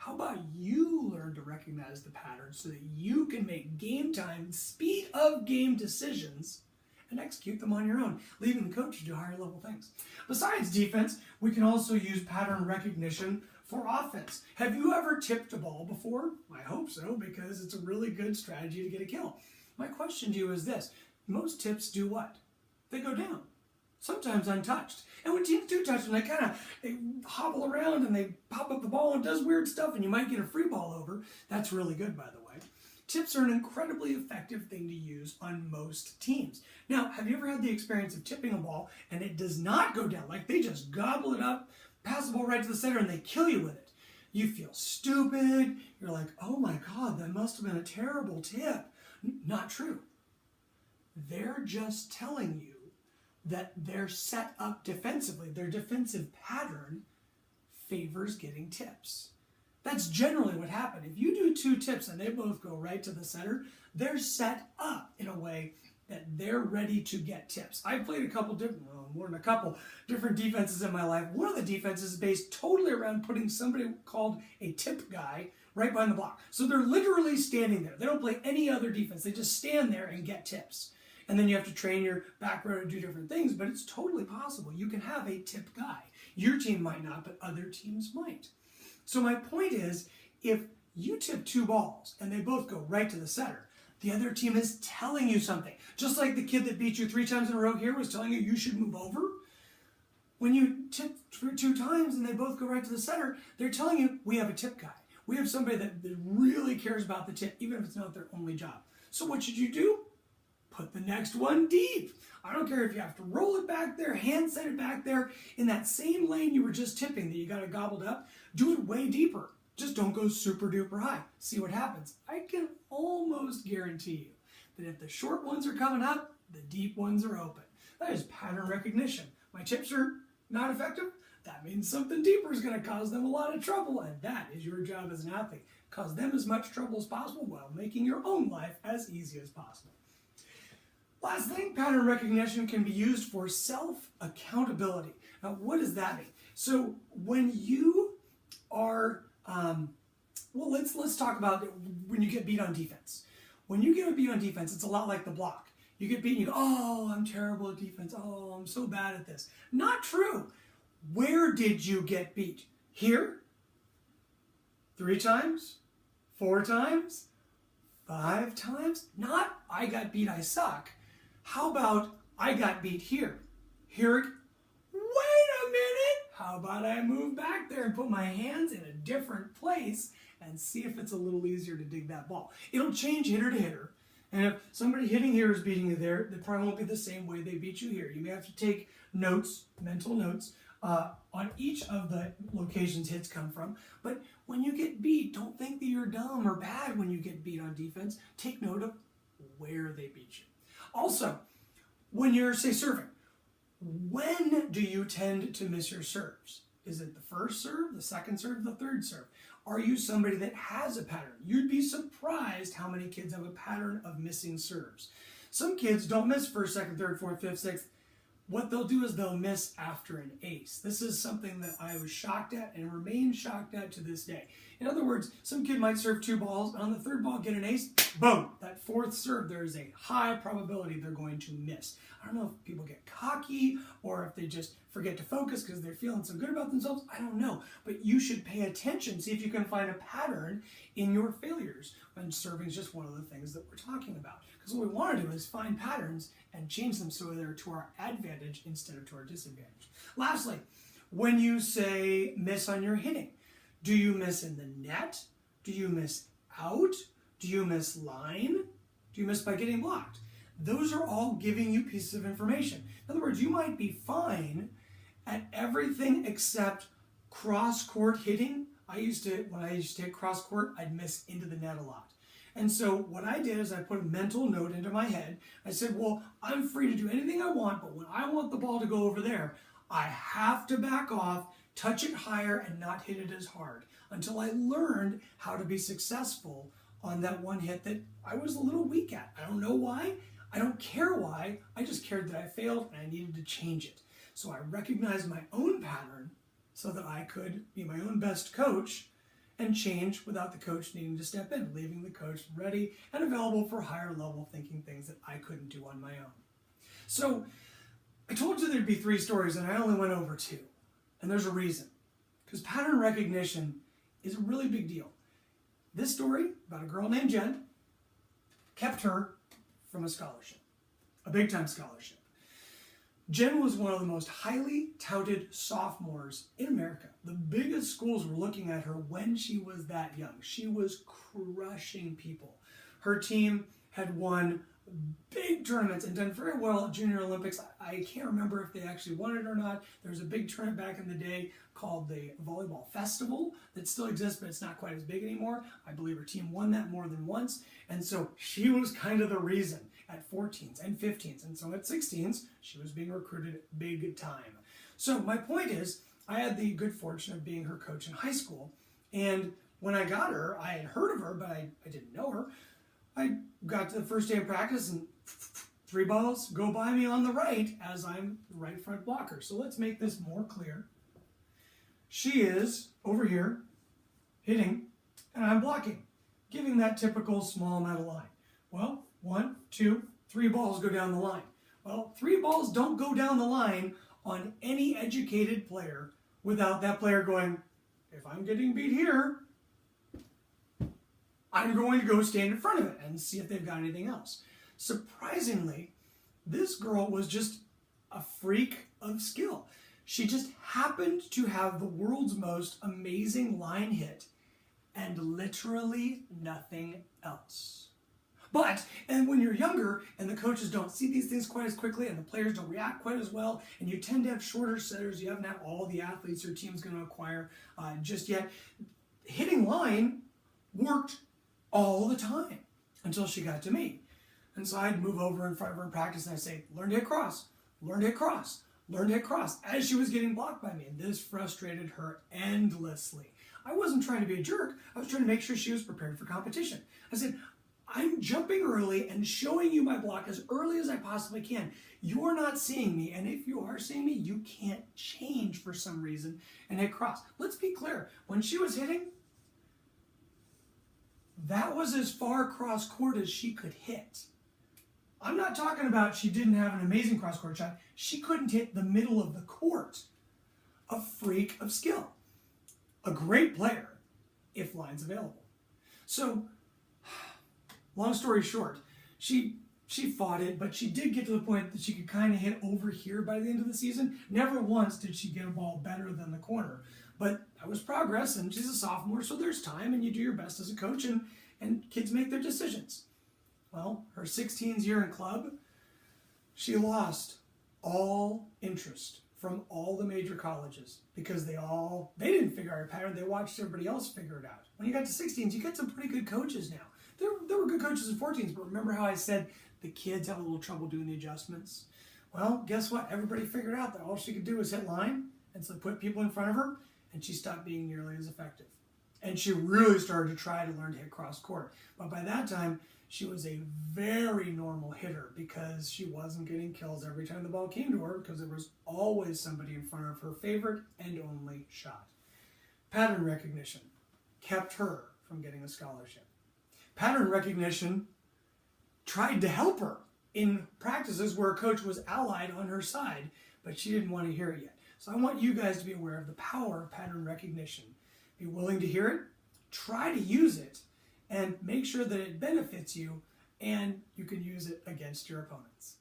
How about you learn to recognize the patterns so that you can make game time, speed of game decisions and execute them on your own, leaving the coach to do higher level things. Besides defense, we can also use pattern recognition for offense. Have you ever tipped a ball before? I hope so, because it's a really good strategy to get a kill. My question to you is this: most tips do what? They go down, sometimes untouched. And when teams do touch them, they hobble around and they pop up the ball and does weird stuff, and you might get a free ball over. That's really good, by the way. Tips are an incredibly effective thing to use on most teams. Now, have you ever had the experience of tipping a ball and it does not go down? Like they just gobble it up, pass the ball right to the center, and they kill you with it. You feel stupid. You're like, oh my God, that must have been a terrible tip. Not true. They're just telling you that they're set up defensively. Their defensive pattern favors getting tips. That's generally what happened. If you do 2 tips and they both go right to the center, they're set up in a way that they're ready to get tips. I've played more than a couple different defenses in my life. One of the defenses is based totally around putting somebody called a tip guy right behind the block. So they're literally standing there. They don't play any other defense. They just stand there and get tips. And then you have to train your back row to do different things, but it's totally possible. You can have a tip guy. Your team might not, but other teams might. So my point is, if you tip 2 balls and they both go right to the center, the other team is telling you something. Just like the kid that beat you 3 times in a row here was telling you should move over. When you tip 2 times and they both go right to the center, they're telling you, we have a tip guy. We have somebody that really cares about the tip, even if it's not their only job. So what should you do? Put the next one deep. I don't care if you have to roll it back there, hand set it back there, in that same lane you were just tipping that you got it gobbled up, do it way deeper. Just don't go super duper high. See what happens. I can almost guarantee you that if the short ones are coming up, the deep ones are open. That is pattern recognition. My tips are not effective. That means something deeper is going to cause them a lot of trouble, and that is your job as an athlete. Cause them as much trouble as possible while making your own life as easy as possible. Last thing, pattern recognition can be used for self-accountability. Now, what does that mean? So when you are, let's talk about when you get beat on defense. When you get beat on defense, it's a lot like the block. You get beat and you go, oh, I'm terrible at defense. Oh, I'm so bad at this. Not true. Where did you get beat? Here? 3 times? 4 times? 5 times? Not, I got beat, I suck. How about I got beat here? Here, wait a minute. How about I move back there and put my hands in a different place and see if it's a little easier to dig that ball. It'll change hitter to hitter. And if somebody hitting here is beating you there, they probably won't be the same way they beat you here. You may have to take notes, mental notes, on each of the locations hits come from. But when you get beat, don't think that you're dumb or bad when you get beat on defense. Take note of where they beat you. Also, when you're, say, serving, when do you tend to miss your serves? Is it the first serve, the second serve, the third serve? Are you somebody that has a pattern? You'd be surprised how many kids have a pattern of missing serves. Some kids don't miss first, second, third, fourth, fifth, sixth. What they'll do is they'll miss after an ace. This is something that I was shocked at and remain shocked at to this day. In other words, some kid might serve 2 balls, and on the 3rd ball get an ace, boom, that 4th serve, there's a high probability they're going to miss. I don't know if people get cocky or if they just forget to focus because they're feeling so good about themselves. I don't know, but you should pay attention, see if you can find a pattern in your failures. And serving is just one of the things that we're talking about. Because what we want to do is find patterns and change them so they're to our advantage instead of to our disadvantage. Lastly, when you say miss on your hitting, do you miss in the net? Do you miss out? Do you miss line? Do you miss by getting blocked? Those are all giving you pieces of information. In other words, you might be fine at everything except cross-court hitting. When I used to hit cross-court, I'd miss into the net a lot. And so what I did is I put a mental note into my head. I said, well, I'm free to do anything I want, but when I want the ball to go over there, I have to back off, touch it higher, and not hit it as hard until I learned how to be successful on that one hit that I was a little weak at. I don't know why. I don't care why. I just cared that I failed and I needed to change it. So I recognized my own pattern so that I could be my own best coach and change without the coach needing to step in, leaving the coach ready and available for higher level thinking things that I couldn't do on my own. So I told you there'd be 3 stories and I only went over 2. And there's a reason. Because pattern recognition is a really big deal. This story about a girl named Jen kept her from a scholarship, a big-time scholarship. Jen was one of the most highly touted sophomores in America. The biggest schools were looking at her when she was that young. She was crushing people. Her team had won big tournaments and done very well at Junior Olympics. I can't remember if they actually won it or not. There was a big tournament back in the day called the Volleyball Festival that still exists, but it's not quite as big anymore. I believe her team won that more than once. And so she was kind of the reason at 14s and 15s. And so at 16s, she was being recruited big time. So my point is, I had the good fortune of being her coach in high school. And when I got her, I had heard of her, but I didn't know her. I got to the first day of practice and 3 balls go by me on the right as I'm the right front blocker. So let's make this more clear. She is over here hitting and I'm blocking, giving that typical small metal line. Well, 1, 2, 3 balls go down the line. Well, 3 balls don't go down the line on any educated player without that player going, if I'm getting beat here, I'm going to go stand in front of it and see if they've got anything else. Surprisingly, this girl was just a freak of skill. She just happened to have the world's most amazing line hit and literally nothing else. But, and when you're younger and the coaches don't see these things quite as quickly and the players don't react quite as well, and you tend to have shorter setters, you haven't had all the athletes your team's going to acquire just yet, hitting line worked all the time until she got to me. And so I'd move over in front of her in practice and I'd say, learn to hit cross, learn to hit cross, learn to hit cross, as she was getting blocked by me. And this frustrated her endlessly. I wasn't trying to be a jerk. I was trying to make sure she was prepared for competition. I said, I'm jumping early and showing you my block as early as I possibly can. You're not seeing me, and if you are seeing me, you can't change for some reason and hit cross. Let's be clear. When she was hitting, that was as far cross court as she could hit. I'm not talking about she didn't have an amazing cross court shot. She couldn't hit the middle of the court. A freak of skill. A great player, if line's available. So, long story short, she fought it, but she did get to the point that she could kind of hit over here by the end of the season. Never once did she get a ball better than the corner. But that was progress, and she's a sophomore, so there's time, and you do your best as a coach, and kids make their decisions. Well, her 16th year in club, she lost all interest from all the major colleges because they didn't figure out her pattern. They watched everybody else figure it out. When you got to 16s, you get some pretty good coaches now. There were good coaches in 14s, but remember how I said the kids have a little trouble doing the adjustments? Well, guess what? Everybody figured out that all she could do was hit line, and so put people in front of her, and she stopped being nearly as effective. And she really started to try to learn to hit cross court. But by that time, she was a very normal hitter because she wasn't getting kills every time the ball came to her because there was always somebody in front of her favorite and only shot. Pattern recognition kept her from getting a scholarship. Pattern recognition tried to help her in practices where a coach was allied on her side, but she didn't want to hear it yet. So I want you guys to be aware of the power of pattern recognition. Be willing to hear it, try to use it, and make sure that it benefits you and you can use it against your opponents.